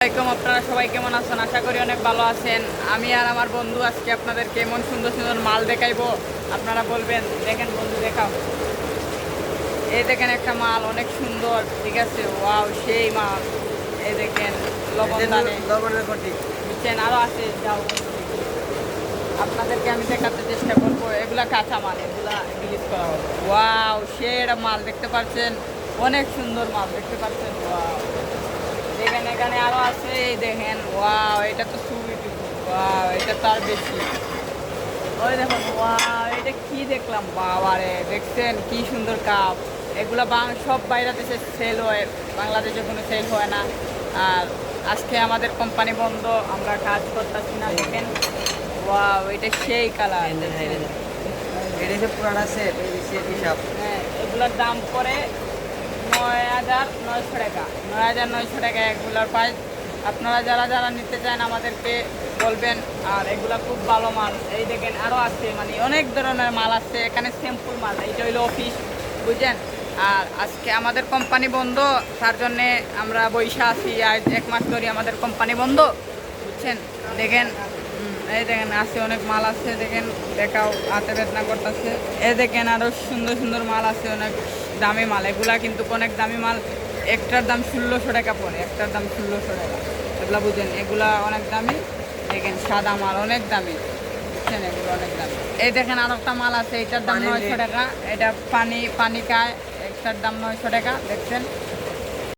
আপনারা সবাই কেমন আছেন? আশা করি অনেক ভালো আছেন। আমি আর আমার বন্ধু আজকে আপনাদেরকে এমন সুন্দর সুন্দর মাল দেখাইবো, আপনারা বলবেন দেখেন বন্ধু দেখাও। এই দেখেন একটা মাল অনেক সুন্দর, ঠিক আছে, ওয়াও সেই মাল। এই দেখেন লবণের কোটি বুঝছেন, আরো আছে, যাও আপনাদেরকে আমি দেখাতে চেষ্টা করবো। এগুলা কাঁচা মাল, এগুলা রিলিজ করা হবে। ওয়াও সেরা মাল দেখতে পাচ্ছেন, অনেক সুন্দর মাল দেখতে পাচ্ছেন। ওয়াও দেখেন এখানে আরো আছে, এই দেখেন ওয়াও এটা তো সুইট, ওয়াও এটা তো আর বেশি। ওই দেখুন ওয়াও এটা কি দেখলাম, বাবারে দেখছেন কি সুন্দর কাপ। এগুলা সব বাইরে দেশে সেল হয়, বাংলাদেশে কোনো সেল হয় না। আর আজকে আমাদের কোম্পানি বন্ধ, আমরা কাজ করতেছি না। দেখেন ওয়াও এটা সেই কালার। এটা যে পুরাটা সেট হিসাব। হ্যাঁ এগুলোর দাম পড়ে ৯,৯০০ টাকা, ৯,৯০০ টাকা এগুলোর প্রাইস। আপনারা যারা যারা নিতে চান আমাদেরকে বলবেন। আর এগুলা খুব ভালো মাল। এই দেখেন আরও আছে, মানে অনেক ধরনের মাল আছে এখানে, সিম্পল মাল। এইটা হইলো অফিস, বুঝছেন। আর আজকে আমাদের কোম্পানি বন্ধ, তার জন্যে আমরা বৈশা আছি। আজ ১ মাস ধরে আমাদের কোম্পানি বন্ধ, বুঝছেন। দেখেন এই দেখেন আছে অনেক মাল আছে, দেখেন দেখাও, হাতে বেদনা করতেছে। এই দেখেন আরও সুন্দর সুন্দর মাল আছে, অনেক দামি মাল। এগুলা কিন্তু অনেক দামি মাল, একটার দাম ১৬০০ টাকা পড়ে, একটার দাম ১৬০০ টাকা। এগুলা বুঝেন, এগুলা অনেক দামি। দেখেন সাদা মাল অনেক দামি, বুঝছেন, এগুলো অনেক দামি। এই দেখেন আর একটা মাল আছে, এটার দাম ৯০০ টাকা। এটা পানি পানি খায়, একটার দাম ৯০০ টাকা, দেখছেন।